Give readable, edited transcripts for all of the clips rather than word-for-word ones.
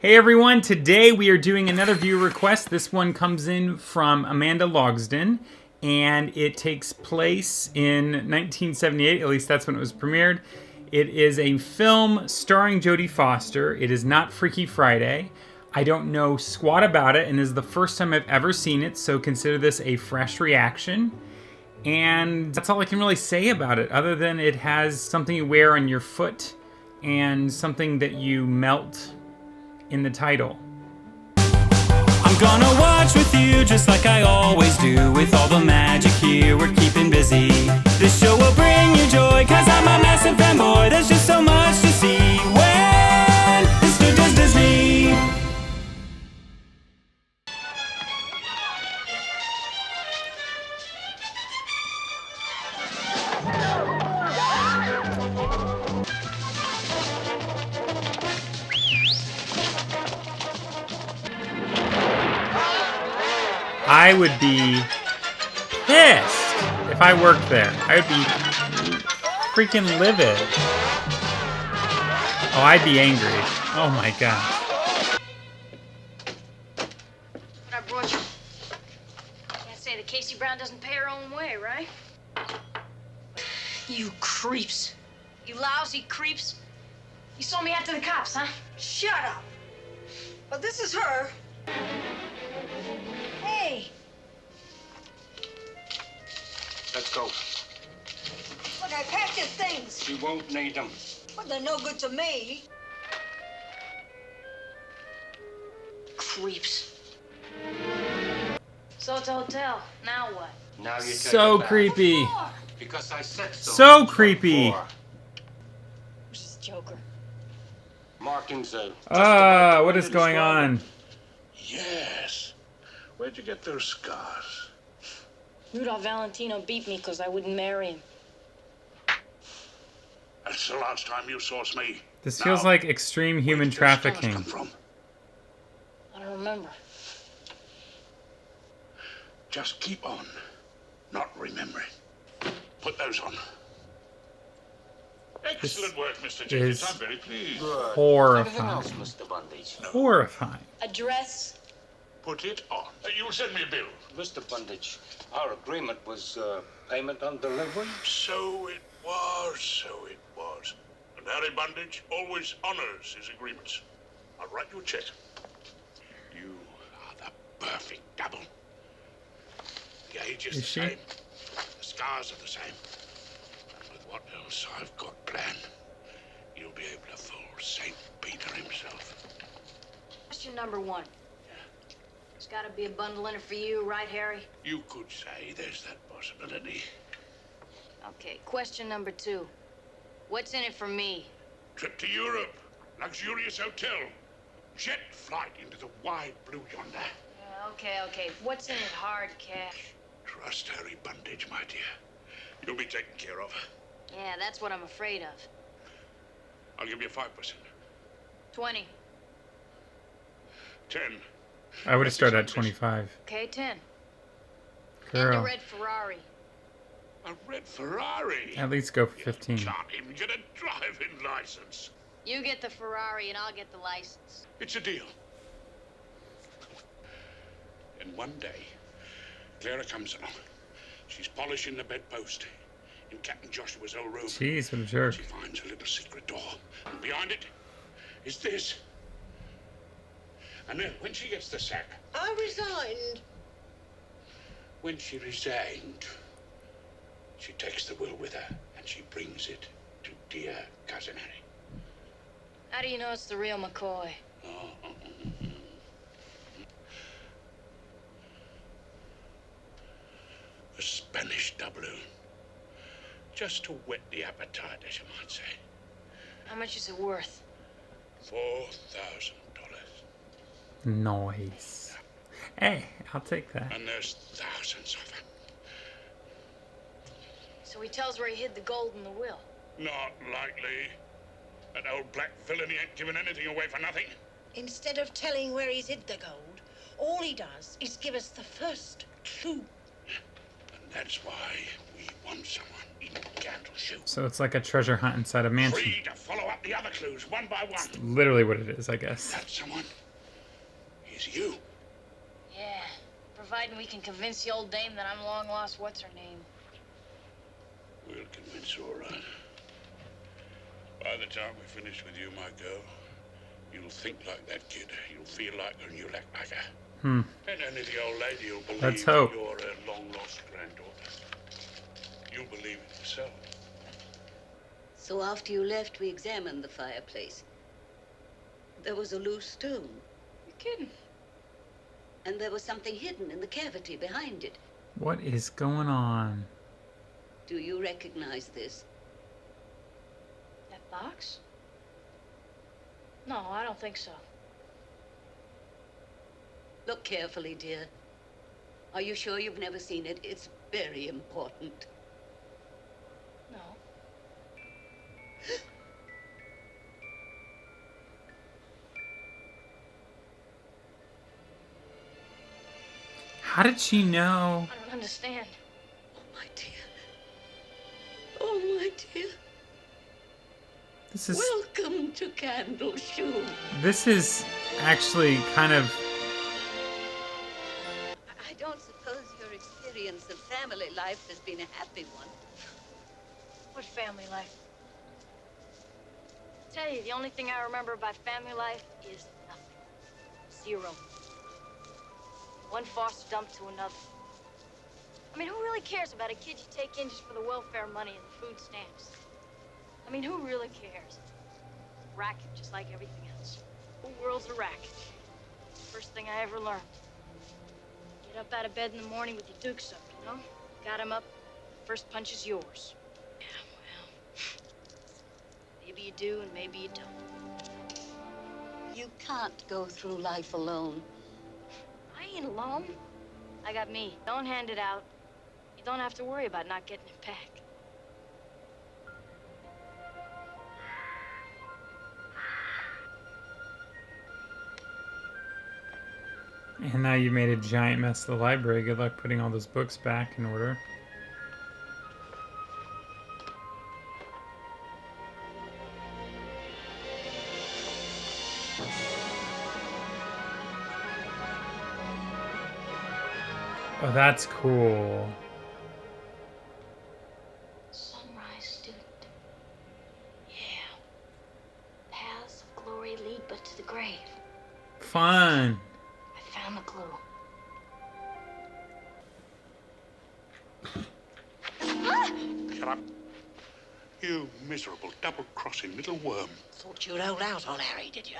Hey everyone, today we are doing another viewer request. This one comes in from Amanda Logsden, and it takes place in 1978, at least that's when it was premiered. It is a film starring Jodie Foster. It is not Freaky Friday. I don't know squat about it, and this is the first time I've ever seen it, so consider this a fresh reaction. And that's all I can really say about it, other than it has something you wear on your foot and something that you melt in the title. I'm gonna watch with you just like I always do. With all the magic here, we're keeping busy. This show will bring you joy, cause I'm a massive fanboy. There's just so much to see when Mr. Does Disney. I would be pissed if I worked there. I would be freaking livid. Oh, I'd be angry. Oh my gosh. What I brought you. Can't say that Casey Brown doesn't pay her own way, right? You creeps. You lousy creeps. You sold me out to the cops, huh? Shut up. But this is her. Hey. Let's go. Look, I packed your things. You won't need them. But they're no good to me. Creeps. So it's a hotel. Now what? Now you take So it back. creepy. Because I said so. So creepy. Before. Who's this Joker? Markings are. What is going on? Yes. Where'd you get those scars? Rudolph Valentino beat me because I wouldn't marry him. That's the last time you saw me. This feels Now, like extreme human where'd those scars trafficking. come from? I don't remember. Just keep on, not remembering. Put those on. Excellent work, Mr. Jenkins. is I'm very pleased. Anything Horrifying. else, Mr. Bundage? Horrifying. Address? Put it on. You'll send me a bill. Mr. Bundage, our agreement was payment on delivery. So it was, so it was. And Harry Bundage always honors his agreements. I'll write you a check. You are the perfect double. The age is the she? same. The scars are the same. And with what else I've got planned, you'll be able to fool St. Peter himself. Question number one. There's got to be a bundle in it for you, right, Harry? You could say there's that possibility. Okay, question number two. What's in it for me? Trip to Europe. Luxurious hotel. Jet flight into the wide blue yonder. Yeah, okay. What's in it hard cash? Trust Harry Bundage, my dear. You'll be taken care of. Yeah, that's what I'm afraid of. I'll give you 5%. 20. 10. I would have started at 25. Okay, 10. And a Girl. red Ferrari. A red Ferrari. At least go for 15. Can't even get a driving license. You get the Ferrari and I'll get the license. It's a deal. And one day, Clara comes along. She's polishing the bedpost in Captain Joshua's old room. Jeez, what a jerk. She finds a little secret door. And behind it is this. And then when she gets the sack, I resigned. when she resigned, she takes the will with her and she brings it to dear cousin Harry. How do you know it's the real McCoy? A Spanish doubloon. Just to whet the appetite, as you might say. How much is it worth? $4,000. Nice. Hey, I'll take that. And there's thousands of them. So he tells where he hid the gold in the will. Not likely. That old black villain, he ain't giving anything away for nothing. Instead of telling where he's hid the gold, all he does is give us the first clue. And that's why we want someone in Candleshoe. So it's like a treasure hunt inside a mansion. Free to follow up the other clues one by one. Literally what it is, I guess. That someone is you. Yeah, providing we can convince the old dame that I'm long lost what's her name. We'll convince her, all right. By the time we finish with you, my girl, you'll think like that kid. You'll feel like her and you'll act like her. And only the old lady will believe Let's hope. that you're her long-lost granddaughter. You'll believe it yourself. So after you left, we examined the fireplace. There was a loose stone. You're kidding. And there was something hidden in the cavity behind it. What is going on? Do you recognize this? That box? No, I don't think so. Look carefully, dear. Are you sure you've never seen it? It's very important. No. How did she know? I don't understand. Oh, my dear. Oh, my dear. This is Welcome to Candleshoe. this is actually kind of I don't suppose your experience of family life has been a happy one. What family life? Tell you, the only thing I remember about family life is nothing. Zero. One foster dump to another. I mean, who really cares about a kid you take in just for the welfare money and the food stamps? I mean, who really cares? Racket, just like everything else. The whole world's a racket. First thing I ever learned. Get up out of bed in the morning with your dukes up, you know? Got 'em up, first punch is yours. Yeah, well, maybe you do and maybe you don't. You can't go through life alone. I ain't alone. I got me. Don't hand it out. You don't have to worry about not getting it back. And now you made a giant mess of the library. Good luck putting all those books back in order. Oh, that's cool. Sunrise student. Yeah. Paths of glory lead but to the grave. Fun. I found the clue. Shut up. You miserable, double-crossing little worm. Thought you'd hold out on Harry, did you?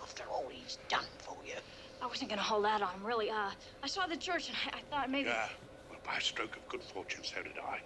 After all he's done for you. I wasn't gonna hold out on him, really. I saw the church and I thought maybe... Yeah, well, by a stroke of good fortune, so did I.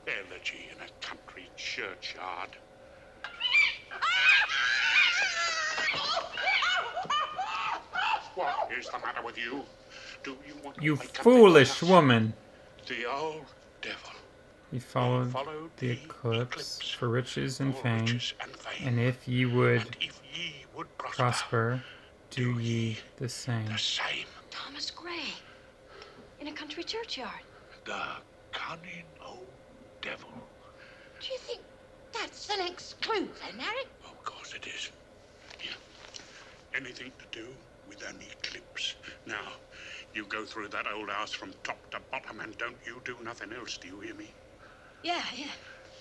Elegy in a country churchyard. What is the matter with you? Do you want to You wake up foolish the woman. The old devil. He followed the eclipse for riches and fame, and if ye would And if ye would prosper, do ye the same. the same. Thomas Gray. In a country churchyard. The cunning old devil. Do you think that's the next clue then, Harry? Of course it is. Yeah. Anything to do with an eclipse. Now, you go through that old house from top to bottom and don't you do nothing else, do you hear me? Yeah.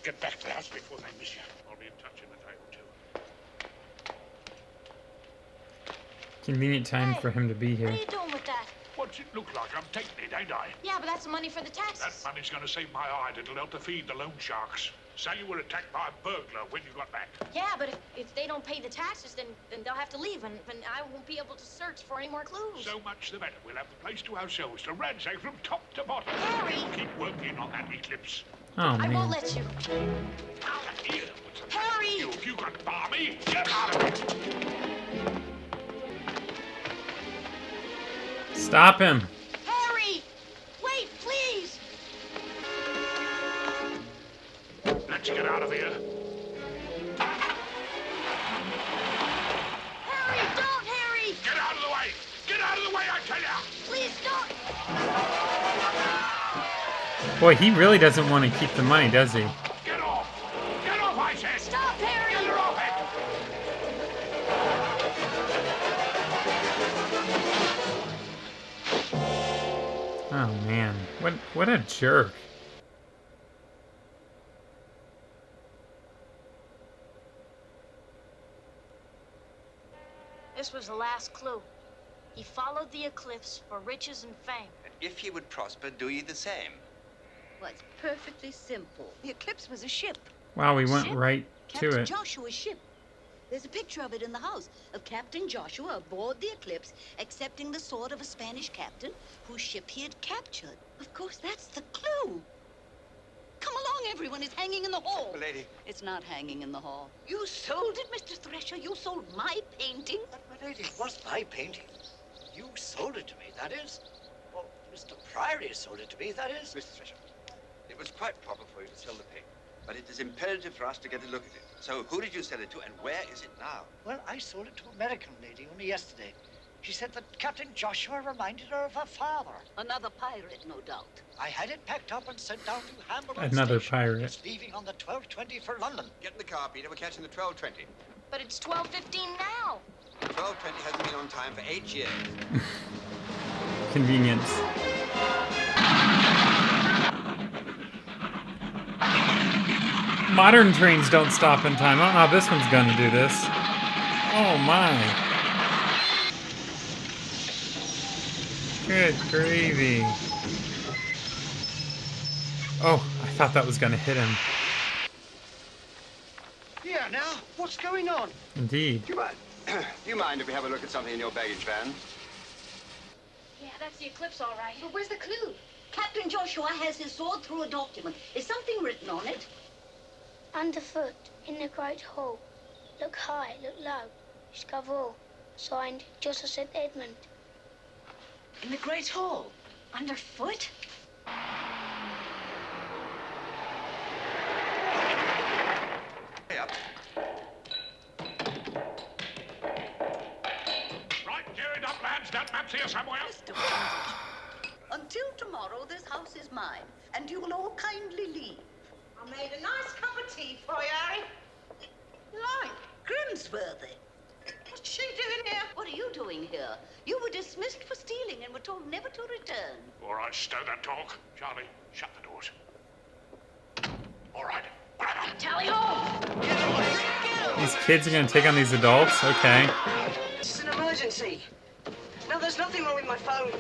Get back to the house before they miss you. I'll be in touch in a day or two. Convenient time for him to be What here. are you doing with that? What's it look like? I'm taking it, ain't I? Yeah, but that's the money for the taxes. That money's gonna save my hide. It'll help to feed the loan sharks. Say you were attacked by a burglar when you got back. Yeah, but if they don't pay the taxes, then they'll have to leave, and I won't be able to search for any more clues. So much the better. We'll have the place to ourselves to ransack from top to bottom. Harry! Keep working on that eclipse. Oh, I won't man. let you. Here, Harry! you got Barmy? Get out of it! Stop him. Harry! Wait, please! Let's get out of here. Harry, don't, Harry! Get out of the way! Get out of the way, I tell ya! Please don't! Boy, he really doesn't want to keep the money, does he? Get off! Get off, I said! Stop, Harry! Get her off it! Oh man, what a jerk. This was the last clue. He followed the eclipse for riches and fame. And if he would prosper, do ye the same. Well, it's perfectly simple. The eclipse was a ship. Wow, we went Ship? right to Captain it. Joshua's ship. There's a picture of it in the house of Captain Joshua aboard the Eclipse, accepting the sword of a Spanish captain whose ship he had captured. Of course, that's the clue. Come along, everyone. It's hanging in the hall. Lady. It's not hanging in the hall. You sold it, Mr. Thresher. You sold my painting. But, my lady, it was my painting. You sold it to me, that is. Well, Mr. Priory sold it to me, that is. Mr. Thresher, it was quite proper for you to sell the painting, but it is imperative for us to get a look at it. So who did you sell it to, and where is it now? Well, I sold it to an American lady only yesterday. She said that Captain Joshua reminded her of her father. Another pirate, no doubt. I had it packed up and sent down to Hambledon Another Station. pirate. It's leaving on the 12:20 for London. Get in the car, Peter. We're catching the 12:20. But it's 12:15 now. 12:20 hasn't been on time for 8 years. Convenience. Modern trains don't stop in time. I don't know how this one's gonna do this. Oh my. Good gravy. Oh, I thought that was gonna hit him. Yeah, now, what's going on? Indeed. Do you mind if we have a look at something in your baggage van? Yeah, that's the eclipse, all right. But where's the clue? Captain Joshua has his sword through a document. Is something written on it? Underfoot, in the great hall. Look high, look low. Discover all. Signed, Joshua St. Edmund. In the Great Hall? Underfoot? Hey up. Right, gear it up, lads. That map's here somewhere. Mr. Bondage, until tomorrow, this house is mine, and you will all kindly leave. I made a nice cup of tea for you, Harry. Like Grimsworthy. What's she doing here? What are you doing here? You were dismissed for stealing and were told never to return. All right, stow that talk. Charlie, shut the doors. All right, whatever. Tally ho! These kids are gonna take on these adults? Okay. It's an emergency. No, there's nothing wrong with my phone.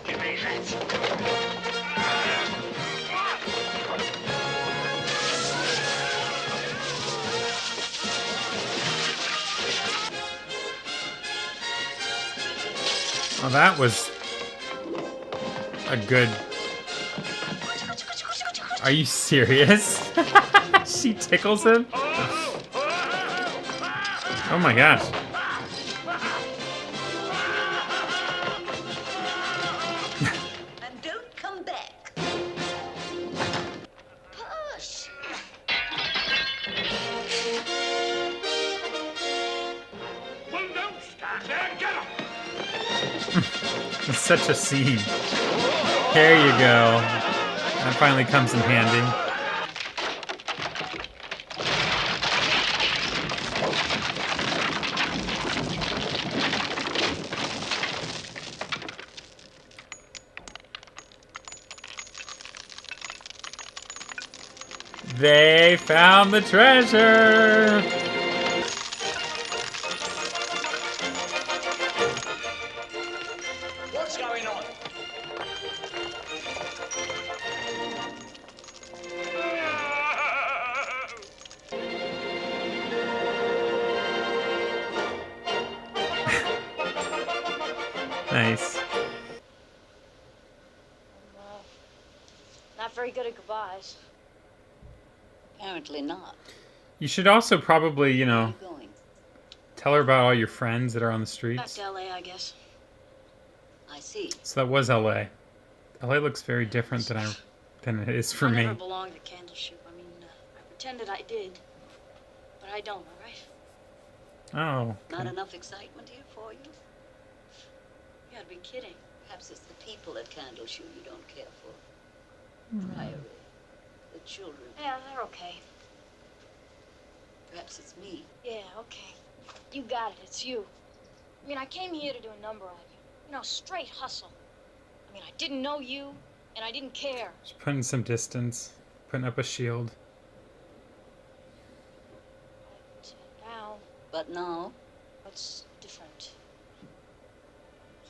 Give me that. Well, that was a good... Are you serious? She tickles him? Oh my gosh. And don't come back. Push. Well, don't stand there. Get him. It's such a scene. There you go. That finally comes in handy. They found the treasure! What's going on? Nice. Not very good at goodbyes. Apparently not. You should also probably, you Where are know, you going? tell her about all your friends that are on the Back streets. to LA, I guess. I see. So that was LA. LA looks very different than it is for I me. never belonged to Candleshoe. I mean, I pretended I did. But I don't, all right? Oh. Not Okay. enough excitement here for you? You gotta be kidding. Perhaps it's the people at Candleshoe you don't care for. Priory. The children. Yeah, they're okay. Perhaps it's me. Yeah, okay. You got it. It's you. I mean, I came here to do a number on you. You know, straight hustle. I mean, I didn't know you, and I didn't care. Just putting some distance, putting up a shield. But now, It's different.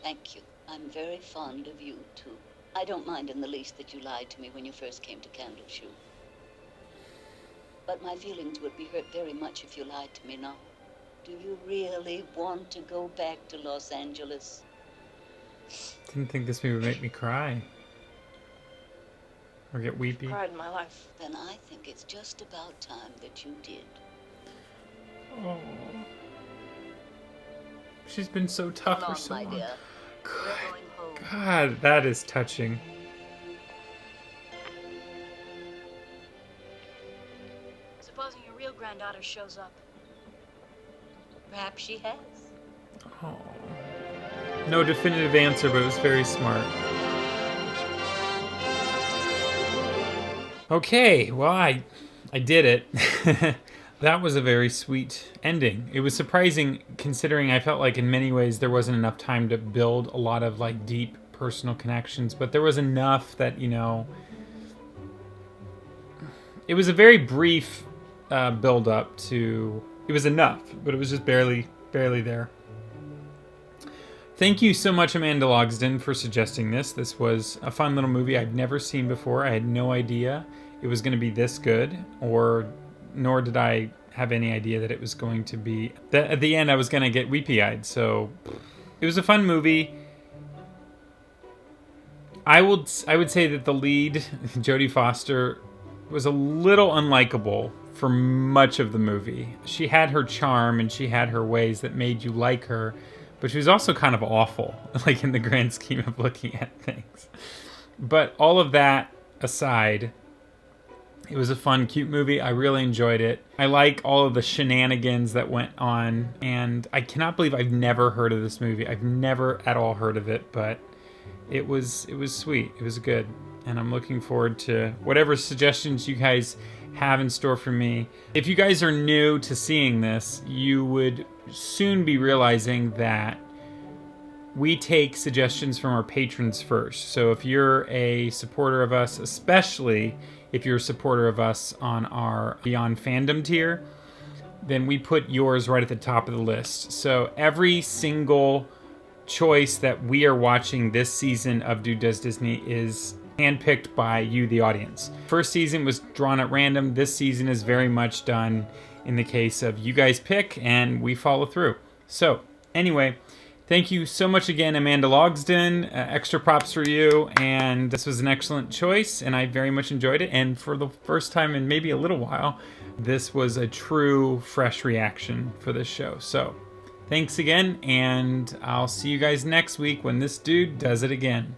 thank you. I'm very fond of you, too. I don't mind in the least that you lied to me when you first came to Candleshoe. But my feelings would be hurt very much if you lied to me now. Do you really want to go back to Los Angeles? Didn't think this movie would make me cry. Or get weepy. Pride in my life. Then I think it's just about time that you did. Oh. She's been so tough for so my long. dear. We're going home. God, that is touching. Supposing your real granddaughter shows up. Perhaps she has. Oh. No definitive answer, but it was very smart. Okay, well, I did it. That was a very sweet ending. It was surprising considering I felt like in many ways there wasn't enough time to build a lot of like deep personal connections, but there was enough that, you know, it was a very brief build up to, it was enough, but it was just barely there. Thank you so much, Amanda Logsden, for suggesting this. This was a fun little movie I'd never seen before. I had no idea it was going to be this good, nor did I have any idea that it was going to be, that at the end I was going to get weepy-eyed. So it was a fun movie. I would say that the lead, Jodie Foster, was a little unlikable for much of the movie. She had her charm and she had her ways that made you like her, but she was also kind of awful, like in the grand scheme of looking at things. But all of that aside, it was a fun, cute movie. I really enjoyed it. I like all of the shenanigans that went on, and I cannot believe I've never heard of this movie. I've never at all heard of it, but it was sweet. It was good, and I'm looking forward to whatever suggestions you guys have in store for me. If you guys are new to seeing this, you would soon be realizing that we take suggestions from our patrons first. So if you're a supporter of us, especially if you're a supporter of us on our Beyond Fandom tier, then we put yours right at the top of the list. So every single choice that we are watching this season of Dude Does Disney is handpicked by you, the audience. First season was drawn at random. This season is very much done in the case of you guys pick and we follow through. So anyway, thank you so much again, Amanda Logsden. Extra props for you. And this was an excellent choice, and I very much enjoyed it. And for the first time in maybe a little while, this was a true, fresh reaction for this show. So thanks again, and I'll see you guys next week when this dude does it again.